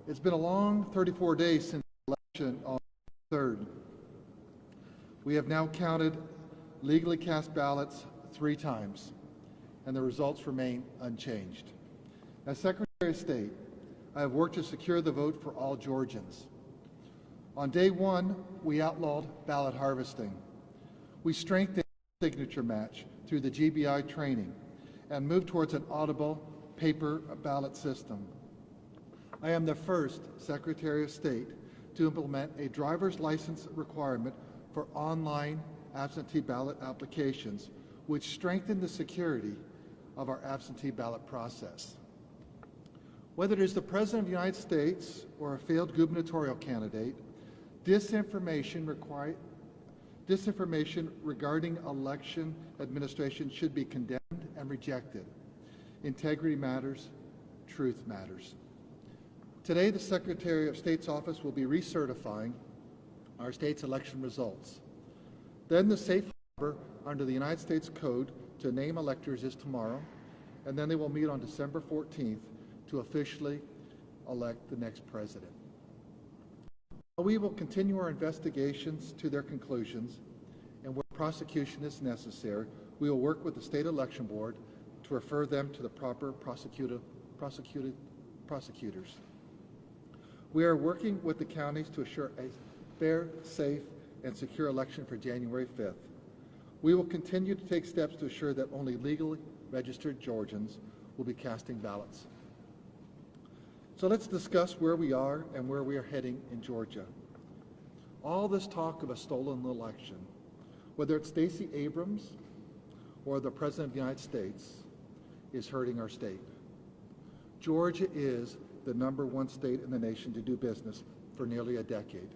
It's been a long 34 days since the election on the 3rd. We have now counted legally cast ballots 3 times, and the results remain unchanged. As Secretary of State, I have worked to secure the vote for all Georgians. On day 1, we outlawed ballot harvesting. We strengthened the signature match through the GBI training and moved towards an audible paper ballot system. I am the first Secretary of State to implement a driver's license requirement for online absentee ballot applications, which strengthened the security of our absentee ballot process. Whether it is the President of the United States or a failed gubernatorial candidate, disinformation regarding election administration should be condemned and rejected. Integrity matters, truth matters. Today, the Secretary of State's office will be recertifying our state's election results. Then the safe harbor under the United States Code to name electors is tomorrow, and then they will meet on December 14th to officially elect the next president. We will continue our investigations to their conclusions, and where prosecution is necessary, we will work with the State Election Board to refer them to the proper prosecutors. We are working with the counties to assure a fair, safe, and secure election for January 5th. We will continue to take steps to assure that only legally registered Georgians will be casting ballots. So let's discuss where we are and where we are heading in Georgia. All this talk of a stolen election, whether it's Stacey Abrams or the President of the United States, is hurting our state. Georgia is the #1 state in the nation to do business for nearly a decade.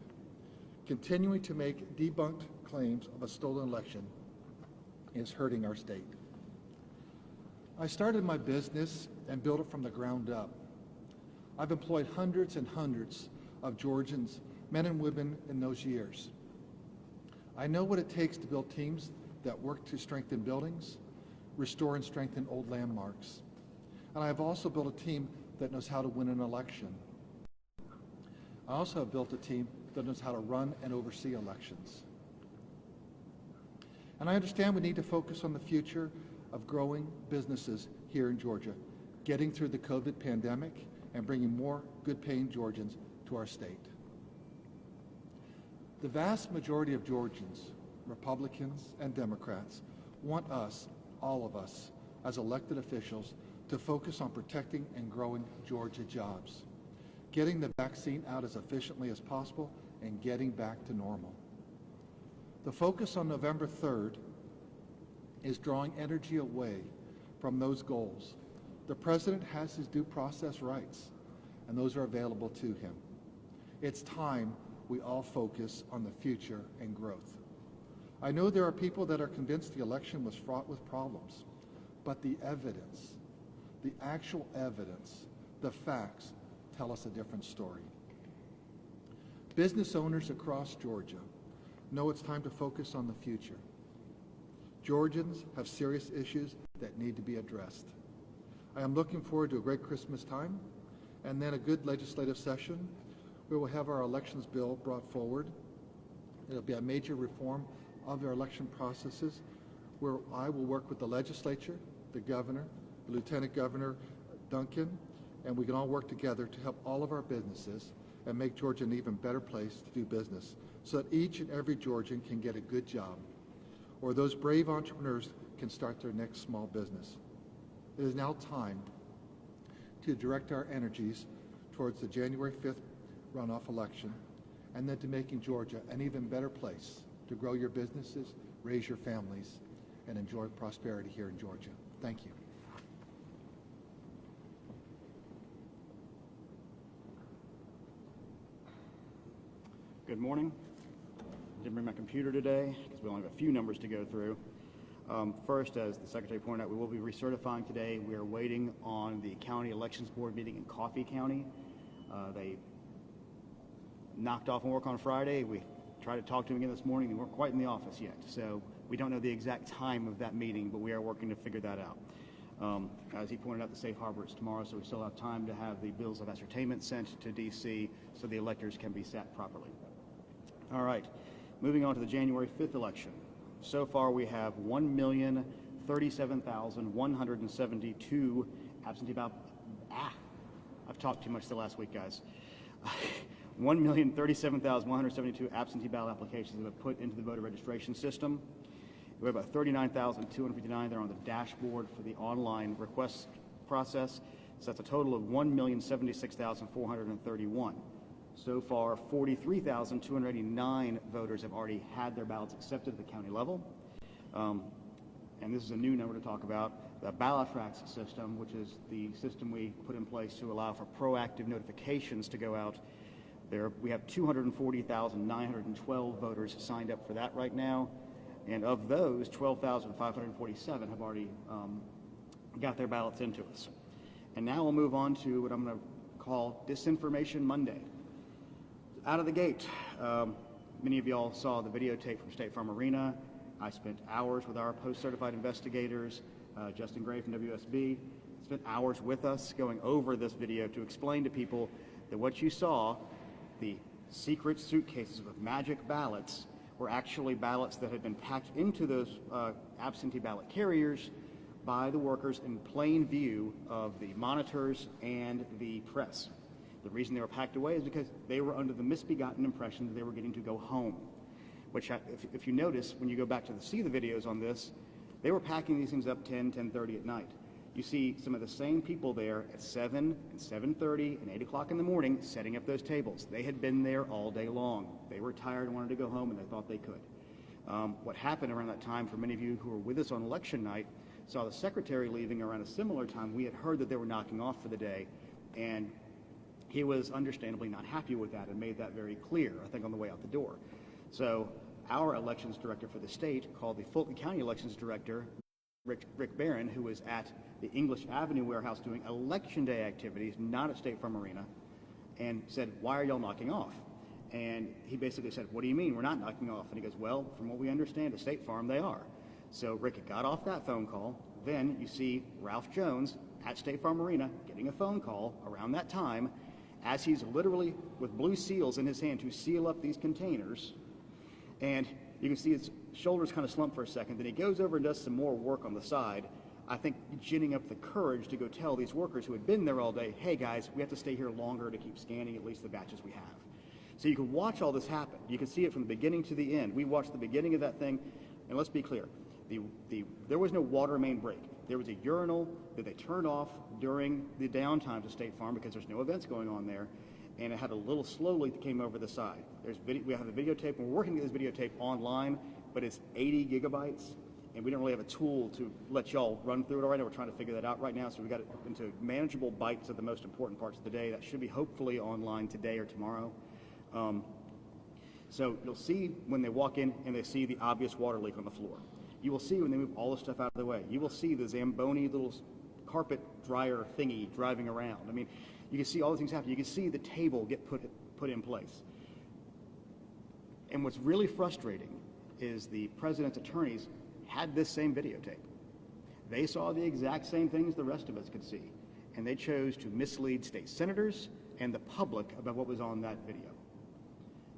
Continuing to make debunked claims of a stolen election is hurting our state. I started my business and built it from the ground up. I've employed hundreds and hundreds of Georgians, men and women, in those years. I know what it takes to build teams that work to strengthen buildings, restore and strengthen old landmarks. And I have also built a team that knows how to win an election. I also have built a team that knows how to run and oversee elections. And I understand we need to focus on the future of growing businesses here in Georgia, getting through the COVID pandemic, and bringing more good-paying Georgians to our state. The vast majority of Georgians, Republicans and Democrats, want us, all of us, as elected officials, to focus on protecting and growing Georgia jobs, getting the vaccine out as efficiently as possible, and getting back to normal. The focus on November 3rd is drawing energy away from those goals. The President has his due process rights, and those are available to him. It's time we all focus on the future and growth. I know there are people that are convinced the election was fraught with problems, but the evidence, the actual evidence, the facts tell us a different story. Business owners across Georgia know it's time to focus on the future. Georgians have serious issues that need to be addressed. I am looking forward to a great Christmas time and then a good legislative session where we'll have our elections bill brought forward. It'll be a major reform of our election processes where I will work with the legislature, the governor, the Lieutenant Governor Duncan, and we can all work together to help all of our businesses and make Georgia an even better place to do business so that each and every Georgian can get a good job or those brave entrepreneurs can start their next small business. It is now time to direct our energies towards the January 5th runoff election and then to making Georgia an even better place to grow your businesses, raise your families, and enjoy prosperity here in Georgia. Thank you. Good morning. I didn't bring my computer today because we only have a few numbers to go through. First, as the Secretary pointed out, we will be recertifying today. We are waiting on the County Elections Board meeting in Coffee County. They knocked off and work on Friday. We tried to talk to them again this morning. They weren't quite in the office yet, so we don't know the exact time of that meeting, but we are working to figure that out. As he pointed out, the safe harbor is tomorrow, so we still have time to have the bills of ascertainment sent to D.C. so the electors can be sat properly. All right, moving on to the January 5th election. So far, we have 1,037,172 absentee ballot. I've talked too much the last week, guys. 1,037,172 absentee ballot applications have been put into the voter registration system. We have about 39,259 that are on the dashboard for the online request process. So that's a total of 1,076,431. So far, 43,289 voters have already had their ballots accepted at the county level. And this is a new number to talk about, the Ballot system, which is the system we put in place to allow for proactive notifications to go out. There, we have 240,912 voters signed up for that right now. And of those, 12,547 have already got their ballots into us. And now we'll move on to what I'm going to call Disinformation Monday. Out of the gate, many of y'all saw the videotape from State Farm Arena. I spent hours with our post-certified investigators, Justin Gray from WSB, spent hours with us going over this video to explain to people that what you saw, the secret suitcases with magic ballots, were actually ballots that had been packed into those absentee ballot carriers by the workers in plain view of the monitors and the press. The reason they were packed away is because they were under the misbegotten impression that they were getting to go home, which if you notice, when you go back to see the videos on this, they were packing these things up 10:30 at night. You see some of the same people there at 7 and 7:30 and 8 o'clock in the morning setting up those tables. They had been there all day long. They were tired and wanted to go home, and they thought they could. What happened around that time, for many of you who were with us on election night, saw the secretary leaving around a similar time. We had heard that they were knocking off for the day, and he was understandably not happy with that and made that very clear, I think, on the way out the door. So our elections director for the state called the Fulton County elections director, Rick Barron, who was at the English Avenue warehouse doing election day activities, not at State Farm Arena, and said, "Why are y'all knocking off?" And he basically said, "What do you mean we're not knocking off?" And he goes, "Well, from what we understand at State Farm, they are." So Rick got off that phone call. Then you see Ralph Jones at State Farm Arena getting a phone call around that time as he's literally with blue seals in his hand to seal up these containers. And you can see his shoulders kind of slump for a second. Then he goes over and does some more work on the side, I think ginning up the courage to go tell these workers who had been there all day, "Hey guys, we have to stay here longer to keep scanning at least the batches we have." So you can watch all this happen. You can see it from the beginning to the end. We watched the beginning of that thing, and let's be clear. There was no water main break. There was a urinal that they turned off during the downtime to State Farm because there's no events going on there, and it had a little slow leak that came over the side. We have the videotape, and we're working to get this videotape online, but it's 80 gigabytes, and we don't really have a tool to let y'all run through it all right now. We're trying to figure that out right now, so we got it into manageable bites of the most important parts of the day. That should be hopefully online today or tomorrow. So you'll see when they walk in and they see the obvious water leak on the floor. You will see when they move all the stuff out of the way. You will see the Zamboni little carpet dryer thingy driving around. I mean, you can see all these things happen. You can see the table get put in place. And what's really frustrating is the president's attorneys had this same videotape. They saw the exact same things the rest of us could see, and they chose to mislead state senators and the public about what was on that video.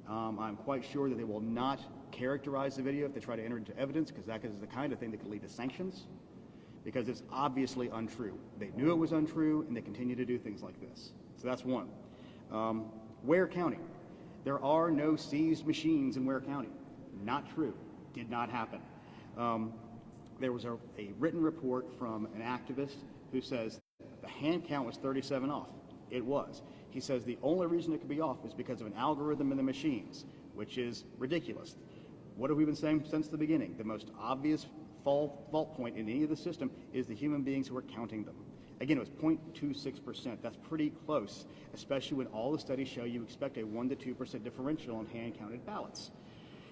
I'm quite sure that they will not characterize the video if they try to enter it into evidence, because that is the kind of thing that could lead to sanctions, because it's obviously untrue. They knew it was untrue, and they continue to do things like this. So that's one. Ware County. There are no seized machines in Ware County. Not true. Did not happen. There was a written report from an activist who says the hand count was 37 off. It was. He says the only reason it could be off is because of an algorithm in the machines, which is ridiculous. What have we been saying since the beginning? The most obvious fault point in any of the system is the human beings who are counting them. Again, it was 0.26%. That's pretty close, especially when all the studies show you expect a 1 to 2% differential on hand-counted ballots.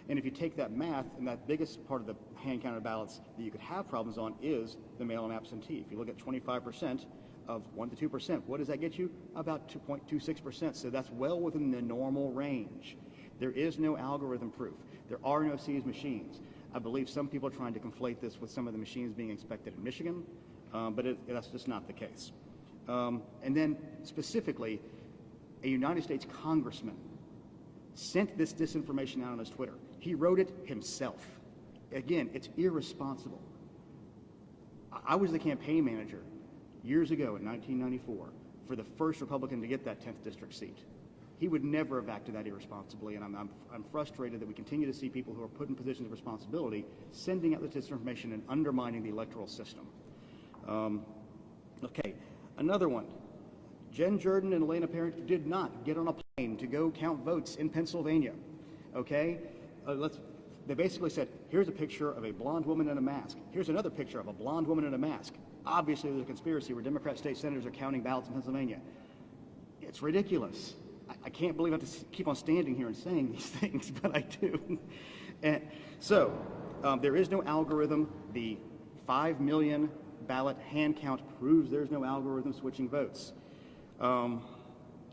And if you take that math, and that biggest part of the hand-counted ballots that you could have problems on is the mail-in absentee. If you look at 25% of 1 to 2%, what does that get you? About 2.26%. So that's well within the normal range. There is no algorithm proof. There are no seized machines. I believe some people are trying to conflate this with some of the machines being inspected in Michigan. but that's just not the case. And then specifically, a United States congressman sent this disinformation out on his Twitter. He wrote it himself. Again, it's irresponsible. I was the campaign manager years ago in 1994 for the first Republican to get that 10th district seat. He would never have acted that irresponsibly, and I'm frustrated that we continue to see people who are put in positions of responsibility sending out this disinformation and undermining the electoral system. Okay, another one. Jen Jordan and Elena Parent did not get on a plane to go count votes in Pennsylvania. Okay, they basically said, here's a picture of a blonde woman in a mask. Here's another picture of a blonde woman in a mask. Obviously, there's a conspiracy where Democrat state senators are counting ballots in Pennsylvania. It's ridiculous. I can't believe I have to keep on standing here and saying these things, but I do. And so, there is no algorithm. The 5 million ballot hand count proves there's no algorithm switching votes.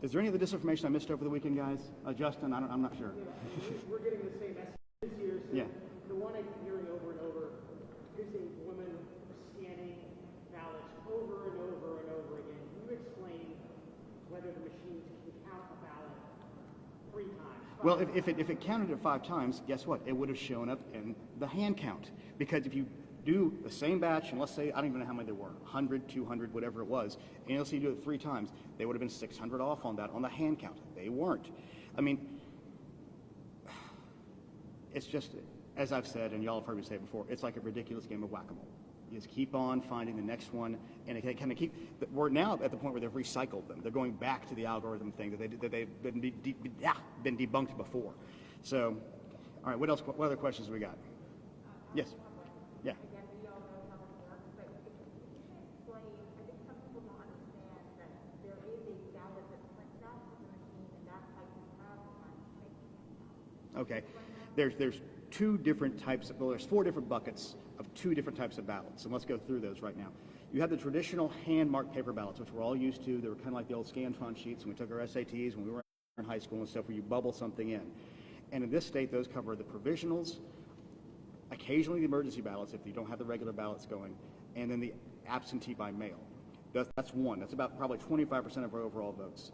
Is there any of the disinformation I missed over the weekend, guys? Justin, I'm not sure. Yeah, we're getting the same message this year. So Yeah. the one I'm hearing over and over is a woman scanning ballots over and over and over again. Can you explain whether the machines can count a ballot 3 times? Well, if it counted it 5 times, guess what? It would have shown up in the hand count. Because if you do the same batch, and let's say, I don't even know how many there were, 100, 200, whatever it was, and you'll see you do it 3 times, they would have been 600 off on that on the hand count. They weren't. I mean, it's just, as I've said, and y'all have heard me say it before, it's like a ridiculous game of whack-a-mole. You just keep on finding the next one, and it kind of we're now at the point where they've recycled them. They're going back to the algorithm thing that they've been debunked before. So, all right, what other questions we got? Yes. Yeah. Again, we all know how it works, but if you can explain, I think some people don't understand that there is a ballot that prints out to the machine, and that's how you have the Okay. There's 2 different types, well, there's 4 different buckets of 2 different types of ballots, and let's go through those right now. You have the traditional hand-marked paper ballots, which we're all used to. They were kind of like the old Scantron sheets when we took our SATs when we were in high school and stuff, where you bubble something in. And in this state, those cover the provisionals, occasionally the emergency ballots if you don't have the regular ballots going, and then the absentee by mail. That's one. That's about probably 25% of our overall votes.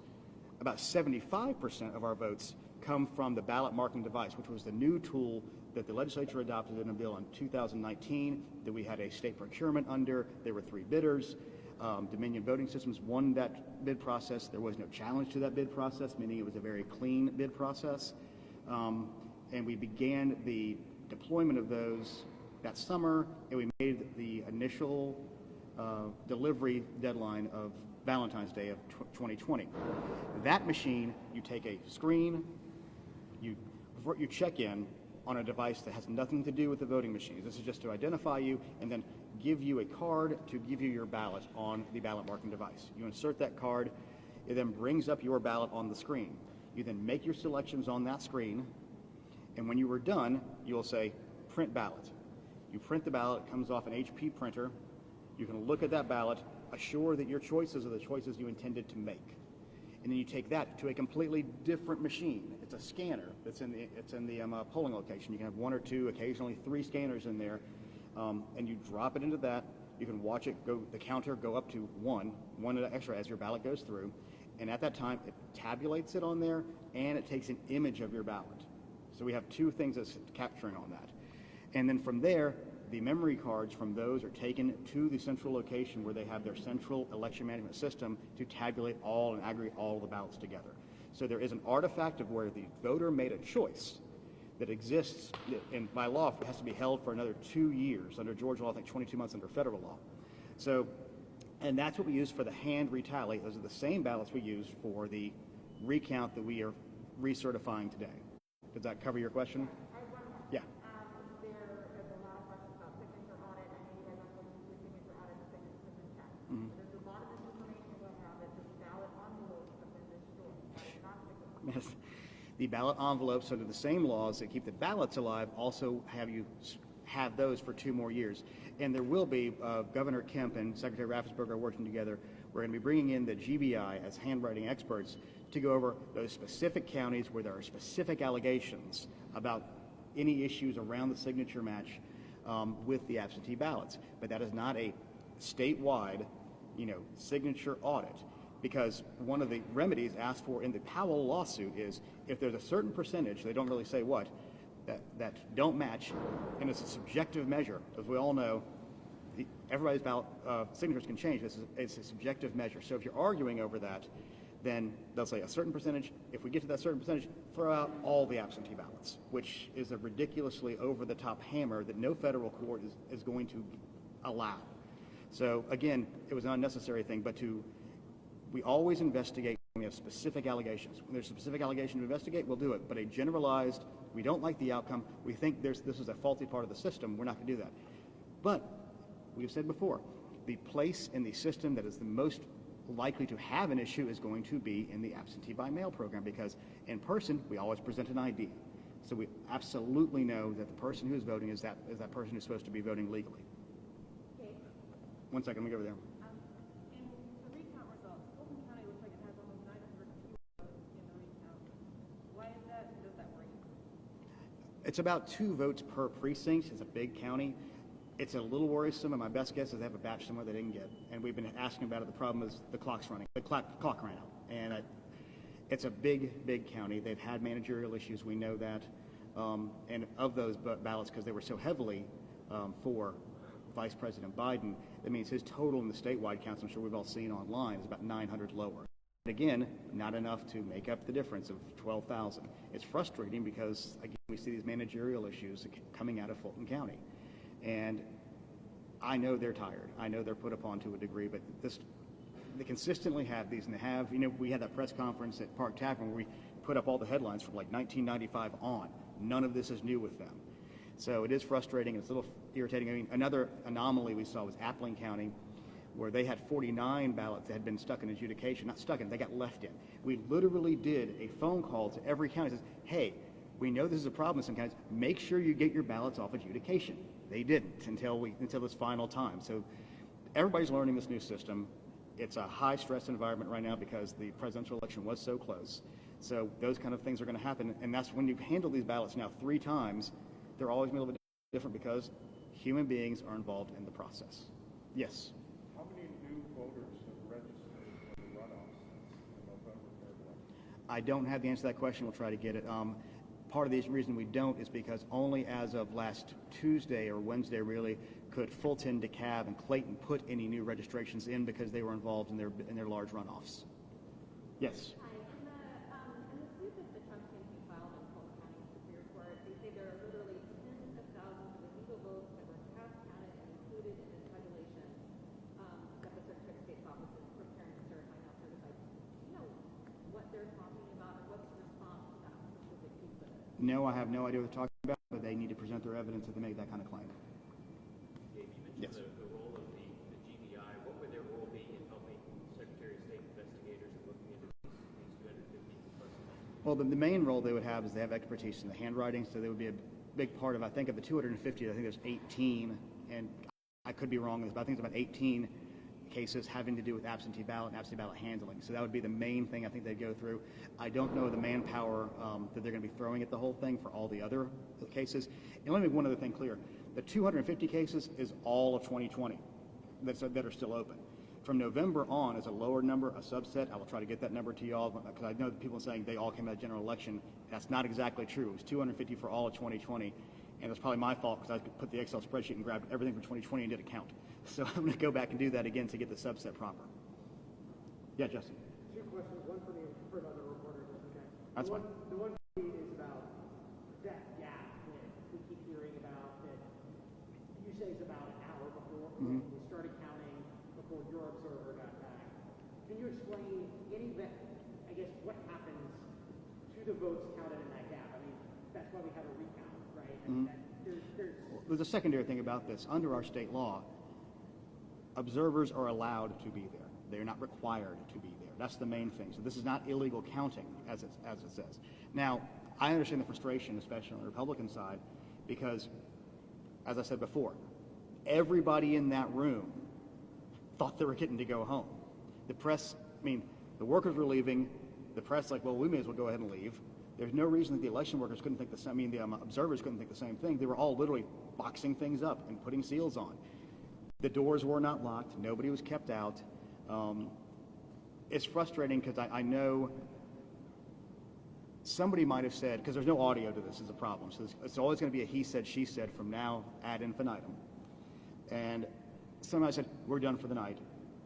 About 75% of our votes come from the ballot marking device, which was the new tool that the legislature adopted in a bill in 2019 that we had a state procurement under. There were 3 bidders. Dominion Voting Systems won that bid process. There was no challenge to that bid process, meaning it was a very clean bid process. And we began the deployment of those that summer, and we made the initial delivery deadline of Valentine's Day of 2020. That machine, you take a screen, before you check in on a device that has nothing to do with the voting machines. This is just to identify you and then give you a card to give you your ballot on the ballot marking device. You insert that card, it then brings up your ballot on the screen. You then make your selections on that screen, and when you are done, you'll say, print ballot. You print the ballot, it comes off an HP printer. You can look at that ballot, assure that your choices are the choices you intended to make. And then you take that to a completely different machine. It's a scanner that's in the polling location. You can have 1 or 2, occasionally 3 scanners in there, and you drop it into that. You can watch it the counter go up to 1 extra as your ballot goes through. And at that time, it tabulates it on there, and it takes an image of your ballot. So we have 2 things that's capturing on that. And then from there, the memory cards from those are taken to the central location where they have their central election management system to tabulate all and aggregate all the ballots together. So there is an artifact of where the voter made a choice that exists, and by law, it has to be held for another 2 years. Under Georgia law, I think 22 months under federal law. So, and that's what we use for the hand retally. Those are the same ballots we use for the recount that we are recertifying today. Does that cover your question? Yeah. There is a lot of questions about signature audit. I know you guys are going to do signature audit and signature check. There's a lot of misinformation going around that this ballot envelopes have been destroyed. That is not the case. Yes. The ballot envelopes under the same laws that keep the ballots alive also have those for 2 more years. And there will be, Governor Kemp and Secretary Raffensperger are working together. We're going to be bringing in the GBI as handwriting experts to go over those specific counties where there are specific allegations about any issues around the signature match with the absentee ballots. But that is not a statewide, signature audit. Because one of the remedies asked for in the Powell lawsuit is if there's a certain percentage, they don't really say what, that don't match, and it's a subjective measure. As we all know, everybody's ballot signatures can change. It's a subjective measure. So if you're arguing over that, then they'll say a certain percentage. If we get to that certain percentage, throw out all the absentee ballots, which is a ridiculously over-the-top hammer that no federal court is going to allow. So again, it was an unnecessary thing, but we always investigate when we have specific allegations. When there's a specific allegation to investigate, we'll do it. But a generalized, we don't like the outcome, we think this is a faulty part of the system, we're not going to do that. But we've said before, the place in the system that is the most likely to have an issue is going to be in the absentee by mail program, because in person, we always present an ID. So we absolutely know that the person who's voting is that person who's supposed to be voting legally. Okay. 1 second, let me go over there. In the recount results, Fulton County looks like it has almost 900 fewer votes in the recount. Why is that, and does that worry you? It's about 2 votes per precinct. It's a big county. It's a little worrisome, and my best guess is they have a batch somewhere they didn't get. And we've been asking about it. The problem is the clock's running. The clock ran out. And it's a big county. They've had managerial issues. We know that. And of those ballots, because they were so heavily for Vice President Biden, that means his total in the statewide counts, I'm sure we've all seen online, is about 900 lower. Again, not enough to make up the difference of 12,000. It's frustrating because, again, we see these managerial issues coming out of Fulton County. And I know they're tired. I know they're put upon to a degree, but they consistently have these, and they have, we had that press conference at Park Tavern where we put up all the headlines from like 1995 on. None of this is new with them. So it is frustrating, and it's a little irritating. I mean, another anomaly we saw was Appling County, where they had 49 ballots that had been stuck in adjudication. Not stuck in, they got left in. We literally did a phone call to every county that says, hey, we know this is a problem in some counties. Make sure you get your ballots off adjudication. They didn't until this final time. So everybody's learning this new system. It's a high-stress environment right now because the presidential election was so close. So those kind of things are going to happen, and that's when you handle these ballots now 3 times, they're always going to be a little bit different because human beings are involved in the process. Yes? How many new voters have registered for the runoff since the November 3rd election? I don't have the answer to that question. We'll try to get it. Part of the reason we don't is because only as of last Tuesday or Wednesday, really, could Fulton, DeKalb, and Clayton put any new registrations in because they were involved in their large runoffs. Yes? Hi. In the suit that the Trump campaign filed in Fulton County Superior Court, they say there are literally tens of thousands of illegal votes that were cast, counted, and included in the tabulation that the Secretary of State's office is preparing to certify, now certified. Do you know what they're talking about, or what's the response to that specific piece of it? No, I have no idea what they're talking about, but they need to present their evidence if they make that kind of claim. Dave, you mentioned the role of the GBI. What would their role be in helping Secretary of State investigators in looking into these 250 persons? Well, the main role they would have is they have expertise in the handwriting, so they would be a big part of, I think, of the 250, I think there's 18, and I could be wrong on this, but I think it's about 18 cases having to do with absentee ballot and absentee ballot handling. So that would be the main thing I think they'd go through. I don't know the manpower that they're going to be throwing at the whole thing for all the other cases. And let me make one other thing clear. The 250 cases is all of 2020 that are still open. From November on is a lower number, a subset. I will try to get that number to y'all because I know people are saying they all came out of general election. That's not exactly true. It was 250 for all of 2020. And it's probably my fault because I put the Excel spreadsheet and grabbed everything from 2020 and did a count. So I'm going to go back and do that again to get the subset proper. Yeah, Justin. 2 questions, one for me and for another reporter, if that's okay. That's fine. The one for me is about that gap that we keep hearing about that you say is about an hour before we started counting, before your observer got back. Can you explain I guess, what happens to the votes counted in that gap? I mean, that's why we have a recount, right? I mean, There's a secondary thing about this. Under our state law, observers are allowed to be there. They're not required to be there. That's the main thing. So this is not illegal counting, as it says. Now, I understand the frustration, especially on the Republican side, because, as I said before, everybody in that room thought they were getting to go home. The press, the workers were leaving. The press, well, we may as well go ahead and leave. There's no reason that the election workers couldn't think the same, the observers couldn't think the same thing. They were all literally boxing things up and putting seals on. The doors were not locked. Nobody was kept out. It's frustrating because I know somebody might have said, because there's no audio to this is a problem, so it's always going to be a he said, she said from now ad infinitum. And somebody said, we're done for the night.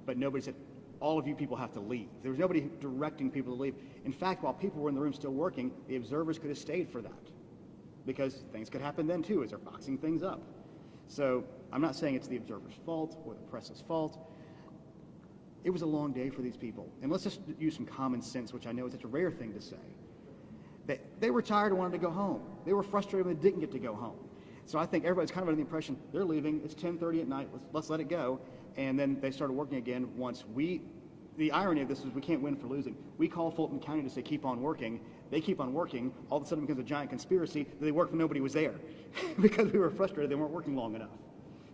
But nobody said, all of you people have to leave. There was nobody directing people to leave. In fact, while people were in the room still working, the observers could have stayed for that, because things could happen then too as they're boxing things up. So I'm not saying it's the observer's fault or the press's fault. It was a long day for these people. And let's just use some common sense, which I know is such a rare thing to say. They were tired and wanted to go home. They were frustrated when they didn't get to go home. So I think everybody's kind of under the impression they're leaving. It's 10:30 at night. Let's let it go. And then they started working again once the irony of this is we can't win for losing. We call Fulton County to say keep on working. They keep on working. All of a sudden it becomes a giant conspiracy that they worked when nobody was there because we were frustrated they weren't working long enough.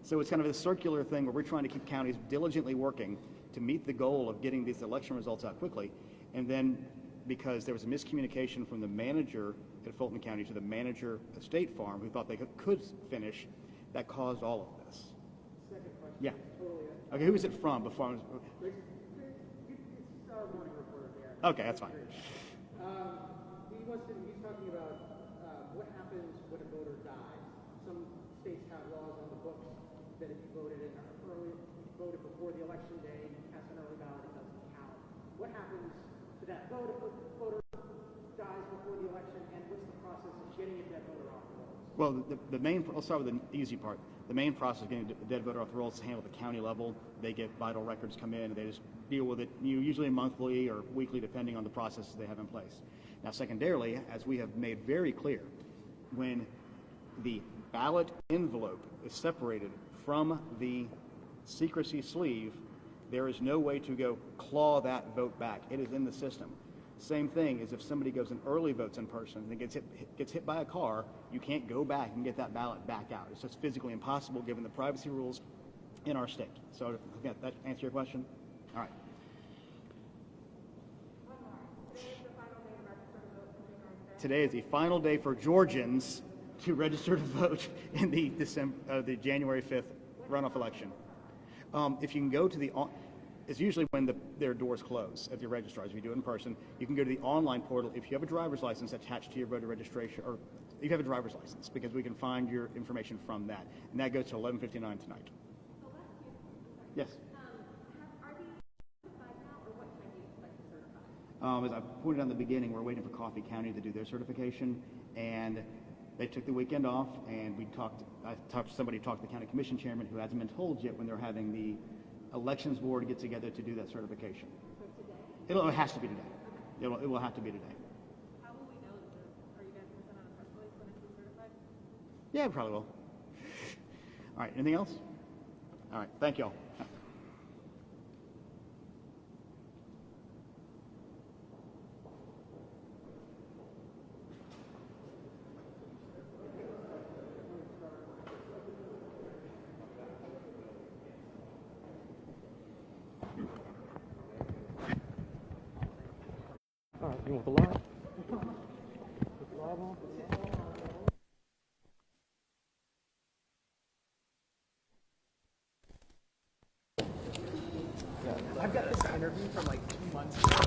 So it's kind of a circular thing where we're trying to keep counties diligently working to meet the goal of getting these election results out quickly. And then because there was a miscommunication from the manager at Fulton County to the manager at State Farm who thought they could finish, that caused all of this. Second question. Yeah. Totally. Okay, who is it from before? It's our morning reporter there. Okay, that's fine. He's talking about what happens when a voter dies. Some states have laws on the books that if you voted before the election day, you cast an early ballot, it doesn't count. What happens to that vote if a voter dies before the election, and what's the process of getting a dead voter off the rolls? Well, I'll start with the easy part. The main process of getting a dead voter off the rolls is handled at the county level. They get vital records come in, and they just deal with it, usually monthly or weekly, depending on the processes they have in place. Now, secondarily, as we have made very clear, when the ballot envelope is separated from the secrecy sleeve, there is no way to go claw that vote back. It is in the system. Same thing as if somebody goes and early votes in person and gets hit by a car, you can't go back and get that ballot back out. It's just physically impossible given the privacy rules in our state. So again, that answer your question? All right. Today is the final day for Georgians to register to vote in the January 5th runoff election. If you can go to it's usually when their doors close at your registrars. If you do it in person, you can go to the online portal. If you have a driver's license attached to your voter registration, or if you have a driver's license, because we can find your information from that. And that goes to 11:59 tonight. Yes. Are these certified now, or what time do you expect to certify? As I pointed out in the beginning, we're waiting for Coffee County to do their certification, and they took the weekend off, and I talked to somebody who talked to the county commission chairman who hasn't been told yet when they're having the elections board get together to do that certification. So today? It has to be today. It will have to be today. How will we know are you guys going to send out a press release when it's certified? Yeah, it probably will. All right, anything else? All right, thank you all. All right, you want the live? I've got this interview from like 2 months ago.